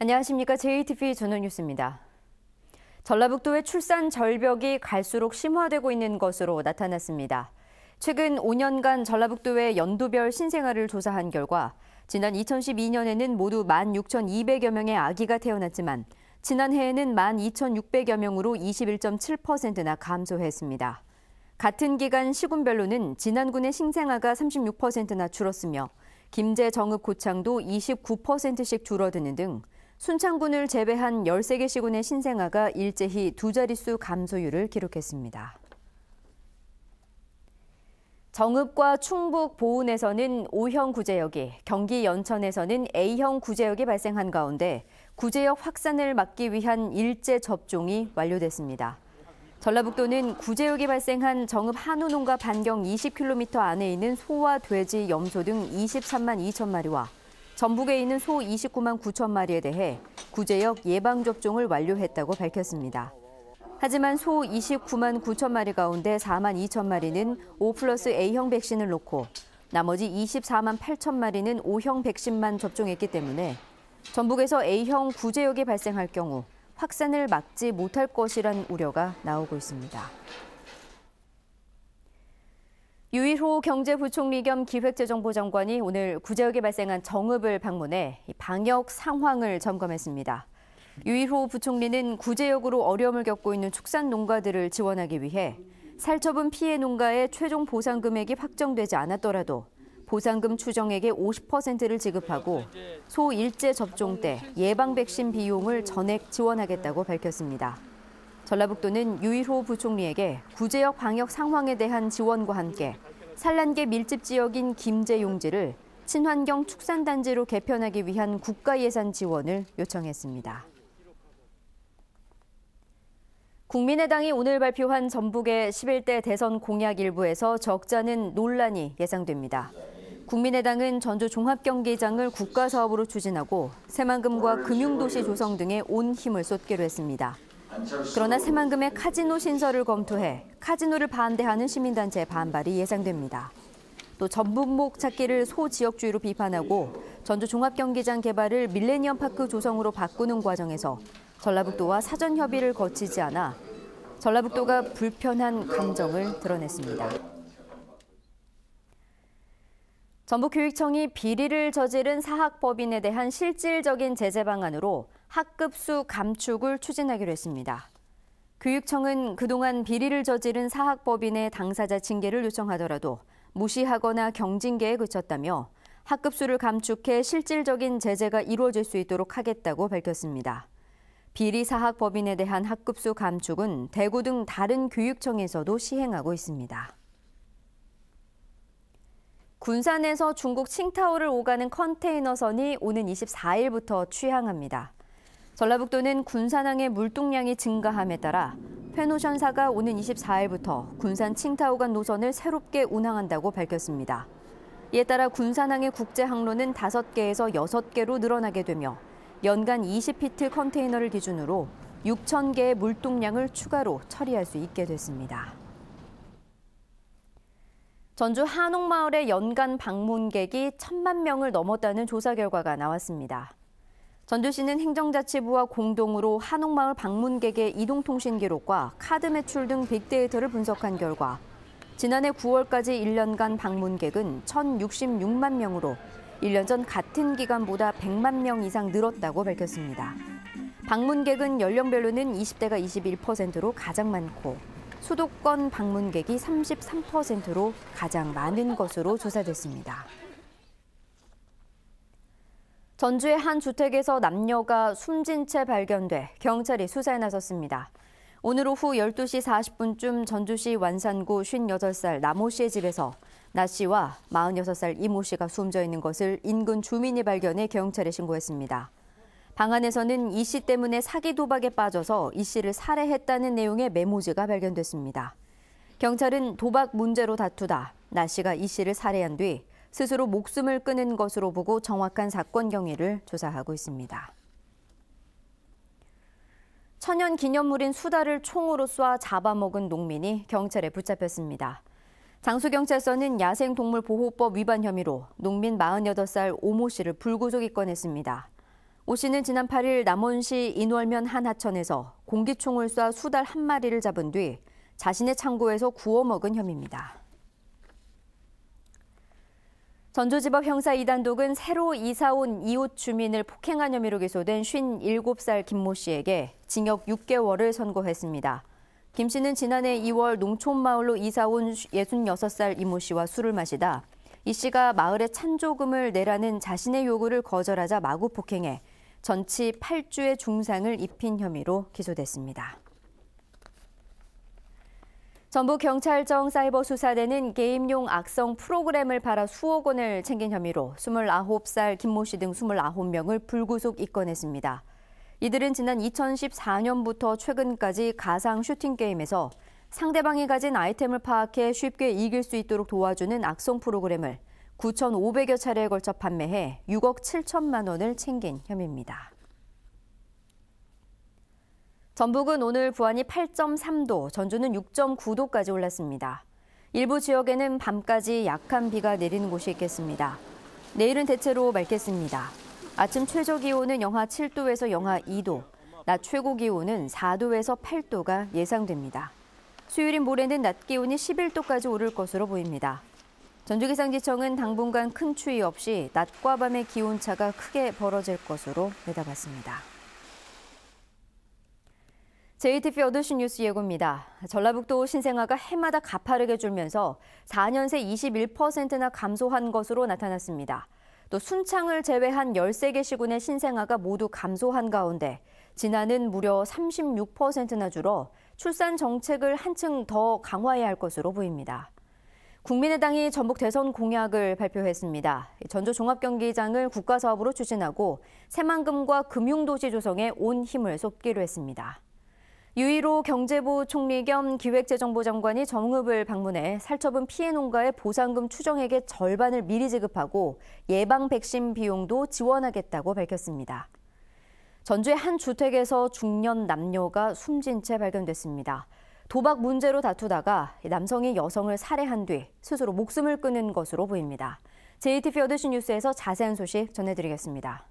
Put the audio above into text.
안녕하십니까. JTBC 전원뉴스입니다. 전라북도의 출산 절벽이 갈수록 심화되고 있는 것으로 나타났습니다. 최근 5년간 전라북도의 연도별 신생아를 조사한 결과 지난 2012년에는 모두 16,200여 명의 아기가 태어났지만 지난해에는 12,600여 명으로 21.7%나 감소했습니다. 같은 기간 시군별로는 진안군의 신생아가 36%나 줄었으며 김제, 정읍, 고창도 29%씩 줄어드는 등 순창군을 제외한 13개 시군의 신생아가 일제히 두 자릿수 감소율을 기록했습니다. 정읍과 충북 보은에서는 O형 구제역이, 경기 연천에서는 A형 구제역이 발생한 가운데 구제역 확산을 막기 위한 일제 접종이 완료됐습니다. 전라북도는 구제역이 발생한 정읍 한우농가 반경 20km 안에 있는 소와 돼지, 염소 등 23만 2천 마리와 전북에 있는 소 29만 9천 마리에 대해 구제역 예방접종을 완료했다고 밝혔습니다. 하지만 소 29만 9천 마리 가운데 4만 2천 마리는 O+A형 백신을 놓고 나머지 24만 8천 마리는 O형 백신만 접종했기 때문에 전북에서 A형 구제역이 발생할 경우 확산을 막지 못할 것이란 우려가 나오고 있습니다. 유일호 경제부총리 겸 기획재정부 장관이 오늘 구제역이 발생한 정읍을 방문해 방역 상황을 점검했습니다. 유일호 부총리는 구제역으로 어려움을 겪고 있는 축산 농가들을 지원하기 위해 살처분 피해 농가의 최종 보상 금액이 확정되지 않았더라도 보상금 추정액의 50%를 지급하고 소 일제 접종 때 예방 백신 비용을 전액 지원하겠다고 밝혔습니다. 전라북도는 유일호 부총리에게 구제역 방역 상황에 대한 지원과 함께 산란계 밀집 지역인 김제 용지를 친환경 축산단지로 개편하기 위한 국가 예산 지원을 요청했습니다. 국민의당이 오늘 발표한 전북의 11대 대선 공약 일부에서 적잖은 논란이 예상됩니다. 국민의당은 전주 종합경기장을 국가사업으로 추진하고 새만금과 금융도시 조성 등에 온 힘을 쏟기로 했습니다. 그러나 새만금의 카지노 신설을 검토해 카지노를 반대하는 시민단체의 반발이 예상됩니다. 또 전북목 찾기를 소지역주의로 비판하고 전주 종합경기장 개발을 밀레니엄파크 조성으로 바꾸는 과정에서 전라북도와 사전 협의를 거치지 않아 전라북도가 불편한 감정을 드러냈습니다. 전북교육청이 비리를 저지른 사학법인에 대한 실질적인 제재 방안으로 학급수 감축을 추진하기로 했습니다. 교육청은 그동안 비리를 저지른 사학법인의 당사자 징계를 요청하더라도 무시하거나 경징계에 그쳤다며 학급수를 감축해 실질적인 제재가 이루어질 수 있도록 하겠다고 밝혔습니다. 비리 사학법인에 대한 학급수 감축은 대구 등 다른 교육청에서도 시행하고 있습니다. 군산에서 중국 칭타오를 오가는 컨테이너선이 오는 24일부터 취항합니다. 전라북도는 군산항의 물동량이 증가함에 따라 페노션사가 오는 24일부터 군산 칭타오 간 노선을 새롭게 운항한다고 밝혔습니다. 이에 따라 군산항의 국제항로는 5개에서 6개로 늘어나게 되며 연간 20피트 컨테이너를 기준으로 6,000개의 물동량을 추가로 처리할 수 있게 됐습니다. 전주 한옥마을의 연간 방문객이 1,000만 명을 넘었다는 조사 결과가 나왔습니다. 전주시는 행정자치부와 공동으로 한옥마을 방문객의 이동통신 기록과 카드 매출 등 빅데이터를 분석한 결과 지난해 9월까지 1년간 방문객은 1,066만 명으로 1년 전 같은 기간보다 100만 명 이상 늘었다고 밝혔습니다. 방문객은 연령별로는 20대가 21%로 가장 많고 수도권 방문객이 33%로 가장 많은 것으로 조사됐습니다. 전주의 한 주택에서 남녀가 숨진 채 발견돼 경찰이 수사에 나섰습니다. 오늘 오후 12시 40분쯤 전주시 완산구 58살 남모 씨의 집에서 나 씨와 46살 이모 씨가 숨져 있는 것을 인근 주민이 발견해 경찰에 신고했습니다. 방 안에서는 이 씨 때문에 사기 도박에 빠져서 이 씨를 살해했다는 내용의 메모지가 발견됐습니다. 경찰은 도박 문제로 다투다 나 씨가 이 씨를 살해한 뒤 스스로 목숨을 끊은 것으로 보고 정확한 사건 경위를 조사하고 있습니다. 천연 기념물인 수달을 총으로 쏴 잡아먹은 농민이 경찰에 붙잡혔습니다. 장수경찰서는 야생동물보호법 위반 혐의로 농민 48살 오모 씨를 불구속 입건했습니다. 오 씨는 지난 8일 남원시 인월면 한 하천에서 공기총을 쏴 수달 한 마리를 잡은 뒤 자신의 창고에서 구워 먹은 혐의입니다. 전주지법 형사 2단독은 새로 이사 온 이웃 주민을 폭행한 혐의로 기소된 57살 김모 씨에게 징역 6개월을 선고했습니다. 김 씨는 지난해 2월 농촌마을로 이사 온 66살 이모 씨와 술을 마시다 이 씨가 마을에 찬조금을 내라는 자신의 요구를 거절하자 마구 폭행해 전치 8주의 중상을 입힌 혐의로 기소됐습니다. 전북경찰청 사이버수사대는 게임용 악성 프로그램을 팔아 수억 원을 챙긴 혐의로 29살 김모 씨 등 29명을 불구속 입건했습니다. 이들은 지난 2014년부터 최근까지 가상 슈팅 게임에서 상대방이 가진 아이템을 파악해 쉽게 이길 수 있도록 도와주는 악성 프로그램을 9,500여 차례에 걸쳐 판매해 6억 7천만 원을 챙긴 혐의입니다. 전북은 오늘 부안이 8.3도, 전주는 6.9도까지 올랐습니다. 일부 지역에는 밤까지 약한 비가 내리는 곳이 있겠습니다. 내일은 대체로 맑겠습니다. 아침 최저 기온은 영하 7도에서 영하 2도, 낮 최고 기온은 4도에서 8도가 예상됩니다. 수요일인 모레는 낮 기온이 11도까지 오를 것으로 보입니다. 전주기상지청은 당분간 큰 추위 없이 낮과 밤의 기온차가 크게 벌어질 것으로 내다봤습니다. JTBC 8시 뉴스 예고입니다. 전라북도 신생아가 해마다 가파르게 줄면서 4년 새 21%나 감소한 것으로 나타났습니다. 또 순창을 제외한 13개 시군의 신생아가 모두 감소한 가운데 지난해는 무려 36%나 줄어 출산 정책을 한층 더 강화해야 할 것으로 보입니다. 국민의당이 전북 대선 공약을 발표했습니다. 전주 종합경기장을 국가사업으로 추진하고 새만금과 금융도시 조성에 온 힘을 쏟기로 했습니다. 유일호 경제부 총리 겸 기획재정부 장관이 정읍을 방문해 살처분 피해 농가의 보상금 추정액의 절반을 미리 지급하고 예방 백신 비용도 지원하겠다고 밝혔습니다. 전주의 한 주택에서 중년 남녀가 숨진 채 발견됐습니다. 도박 문제로 다투다가 남성이 여성을 살해한 뒤 스스로 목숨을 끊은 것으로 보입니다. JTBC 8시 뉴스에서 자세한 소식 전해드리겠습니다.